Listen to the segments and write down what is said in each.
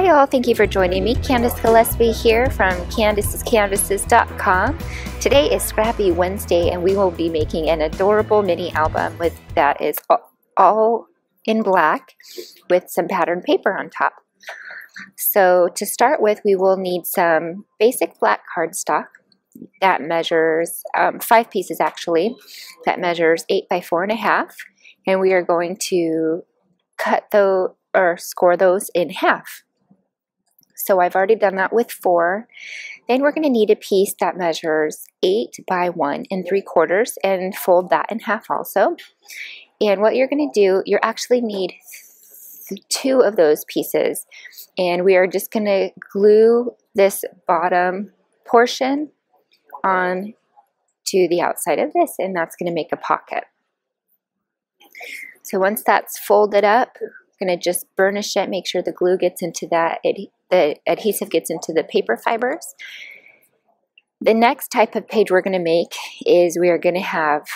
Hi all, thank you for joining me. Candace Gillespie here from Candace'sCanvases.com. Today is Scrappy Wednesday and we will be making an adorable mini album that is all in black with some patterned paper on top. So to start with, we will need some basic black cardstock that measures 5 pieces actually, that measures 8 by 4.5, and we are going to cut those or score those in half. So I've already done that with 4. Then we're going to need a piece that measures 8 by 1 3/4 and fold that in half also. And what you're going to do, you actually need 2 of those pieces, and we are just going to glue this bottom portion on to the outside of this, and that's going to make a pocket. So once that's folded up, I'm going to just burnish it, make sure the glue gets into that, the adhesive gets into the paper fibers. The next type of page we're going to make is we are going to have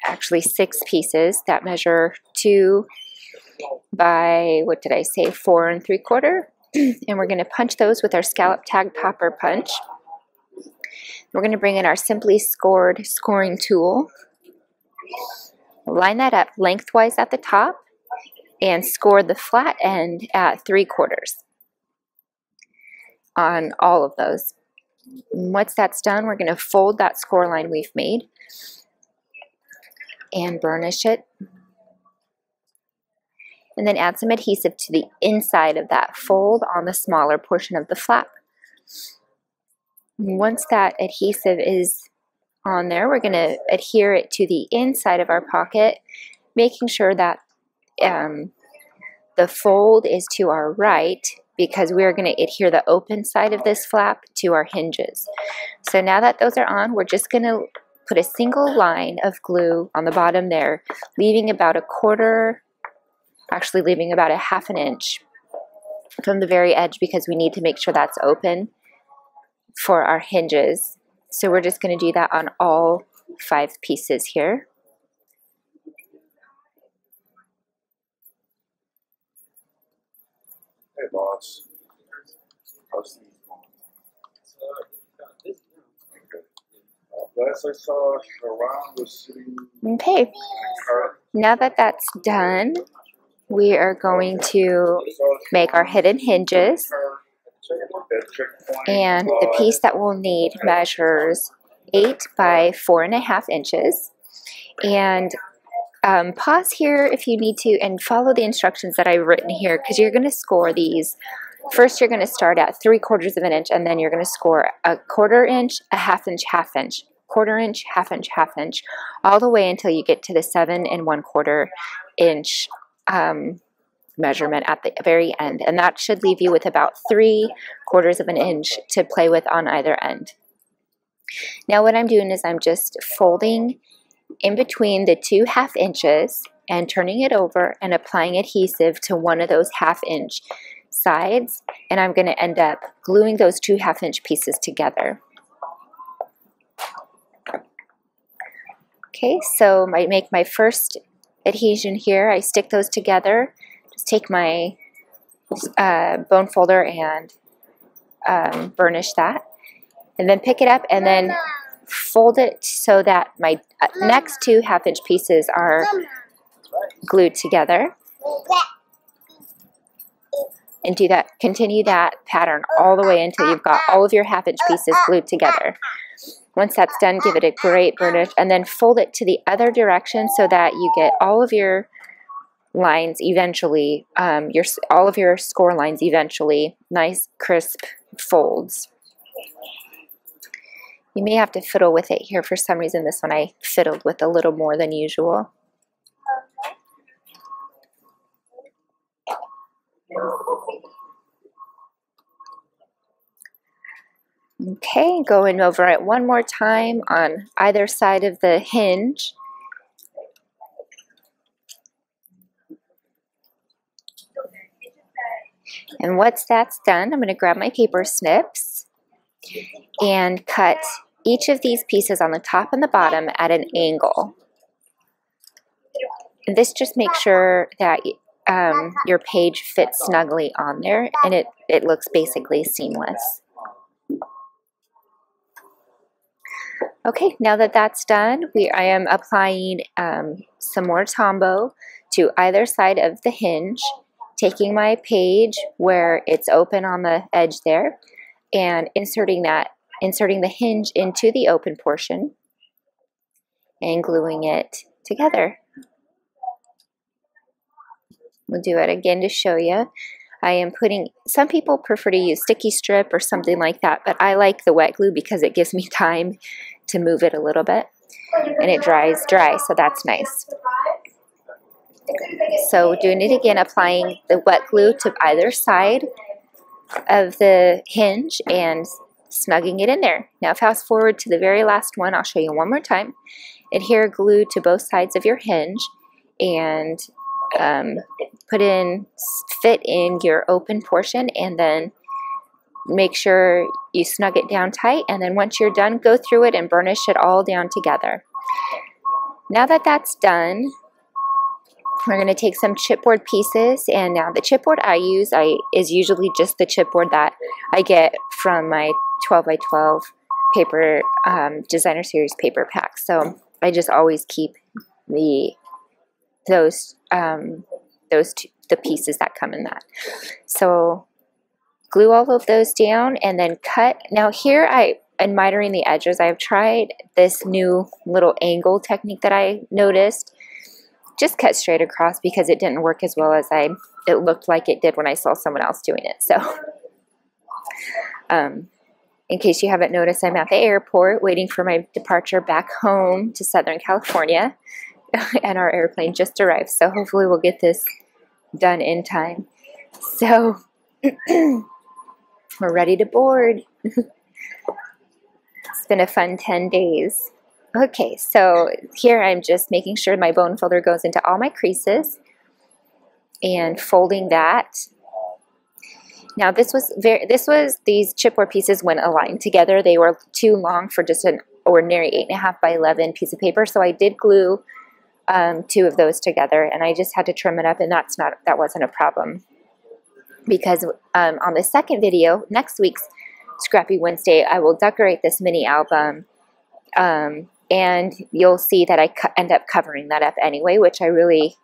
actually 6 pieces that measure 2 by, what did I say, 4 3/4, and we're going to punch those with our scallop tag popper punch. We're going to bring in our Simply Scored scoring tool, line that up lengthwise at the top, and score the flat end at 3/4 on all of those. Once that's done, we're going to fold that score line we've made and burnish it, and then add some adhesive to the inside of that fold on the smaller portion of the flap. Once that adhesive is on there, we're going to adhere it to the inside of our pocket, making sure that the fold is to our right, because we are going to adhere the open side of this flap to our hinges. So now that those are on, we're just going to put a single line of glue on the bottom there, leaving about 1/4, actually leaving about 1/2 inch from the very edge, because we need to make sure that's open for our hinges. So we're just going to do that on all 5 pieces here. Hey boss. Last I saw, Sharon was sitting. Okay, now that that's done, we are going to make our hidden hinges. And the piece that we'll need measures 8 by 4.5 inches. And pause here if you need to and follow the instructions that I've written here, because you're going to score these. First, you're going to start at 3/4 of an inch, and then you're going to score 1/4 inch, 1/2 inch, 1/2 inch, 1/4 inch, 1/2 inch, 1/2 inch, all the way until you get to the 7 1/4 inch measurement at the very end. And that should leave you with about 3/4 of an inch to play with on either end. Now what I'm doing is I'm just folding in between the 2 1/2 inches and turning it over and applying adhesive to one of those 1/2 inch sides, and I'm going to end up gluing those 2 1/2 inch pieces together. Okay, so I make my first adhesion here. I stick those together. Just take my bone folder and burnish that, and then pick it up and then fold it so that my next 2 1/2 inch pieces are glued together, and do that. Continue that pattern all the way until you've got all of your 1/2 inch pieces glued together. Once that's done, give it a great burnish, and then fold it to the other direction so that you get all of your lines eventually, all of your score lines eventually, nice crisp folds. You may have to fiddle with it here. For some reason, this one I fiddled with a little more than usual. Okay, going over it one more time on either side of the hinge. And once that's done, I'm going to grab my paper snips and cut each of these pieces on the top and the bottom at an angle. And this just makes sure that your page fits snugly on there, and it looks basically seamless. Okay, now that that's done, I am applying some more Tombow to either side of the hinge, taking my page where it's open on the edge there, and inserting the hinge into the open portion and gluing it together. We'll do it again to show you. I am putting, some people prefer to use sticky strip or something like that, but I like the wet glue because it gives me time to move it a little bit, and it dries dry, so that's nice. So doing it again, applying the wet glue to either side of the hinge and snugging it in there. Now fast forward to the very last one. I'll show you one more time. Adhere glue to both sides of your hinge and fit in your open portion, and then make sure you snug it down tight, and then once you're done, go through it and burnish it all down together. Now that that's done, we're going to take some chipboard pieces, and now the chipboard I use is usually just the chipboard that I get from my 12 by 12 paper designer series paper pack. So I just always keep the pieces that come in that. So glue all of those down and then cut. Now here I'm mitering the edges. I've tried this new little angle technique that I noticed. Just cut straight across because it didn't work as well as it looked like it did when I saw someone else doing it. So in case you haven't noticed, I'm at the airport waiting for my departure back home to Southern California, and our airplane just arrived. So hopefully we'll get this done in time. So we're ready to board. It's been a fun 10 days. Okay, so here I'm just making sure my bone folder goes into all my creases and folding that. Now these chipboard pieces when aligned together, they were too long for just an ordinary 8.5 by 11 piece of paper, so I did glue 2 of those together, and I just had to trim it up, and that wasn't a problem, because on the second video, next week's Scrappy Wednesday, I will decorate this mini album, and you'll see that I end up covering that up anyway, which I really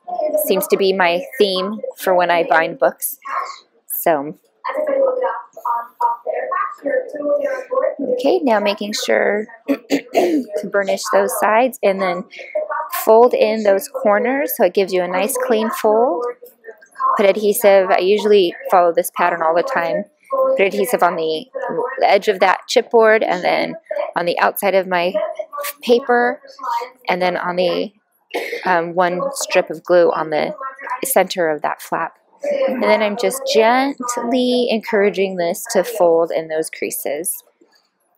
seems to be my theme for when I bind books. So okay, now making sure to burnish those sides and then fold in those corners so it gives you a nice clean fold. Put adhesive, I usually follow this pattern all the time. Put adhesive on the edge of that chipboard, and then on the outside of my paper, and then on the one strip of glue on the center of that flap. And then I'm just gently encouraging this to fold in those creases,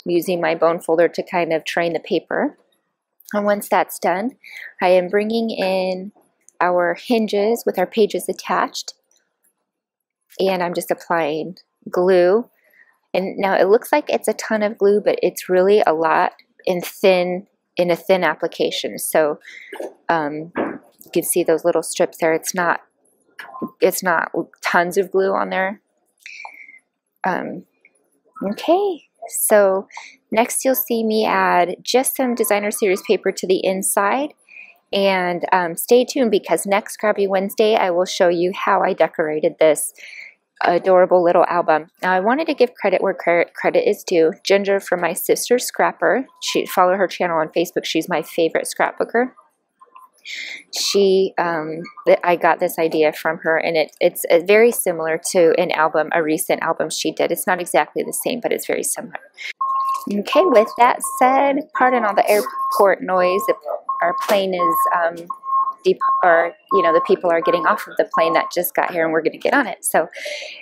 using my bone folder to kind of train the paper. And once that's done, I am bringing in our hinges with our pages attached, and I'm just applying glue. And now it looks like it's a ton of glue, but it's really a lot in a thin application. So you can see those little strips there. It's not tons of glue on there. Okay, so next you'll see me add just some designer series paper to the inside. And stay tuned, because next Scrappy Wednesday I will show you how I decorated this adorable little album. Now I wanted to give credit where credit is due. Ginger from my sister Scrapper, follow her channel on Facebook. She's my favorite scrapbooker. I got this idea from her, and it's very similar to a recent album she did. It's not exactly the same, but it's very similar. Okay, with that said, pardon all the airport noise. Our plane is the people are getting off of the plane that just got here, and we're going to get on it. So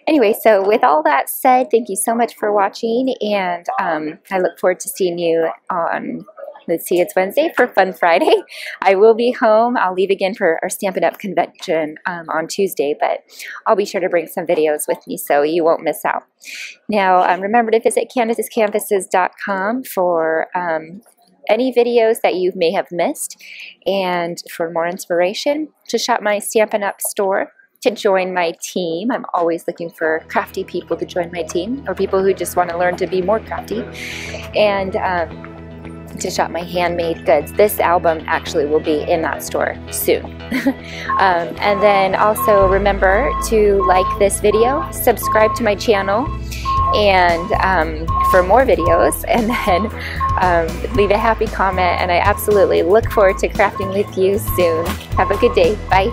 anyway, so with all that said, thank you so much for watching, and I look forward to seeing you on, let's see, it's Wednesday for Fun Friday. I will be home. I'll leave again for our Stampin' Up! Convention on Tuesday, but I'll be sure to bring some videos with me so you won't miss out. Now, remember to visit Candace'sCanvases.com for any videos that you may have missed, and for more inspiration, to shop my Stampin' Up! Store. to join my team. I'm always looking for crafty people to join my team, or people who just want to learn to be more crafty, and to shop my handmade goods. This album actually will be in that store soon. And then also remember to like this video, subscribe to my channel, and for more videos, and then leave a happy comment, and I absolutely look forward to crafting with you soon. Have a good day. Bye.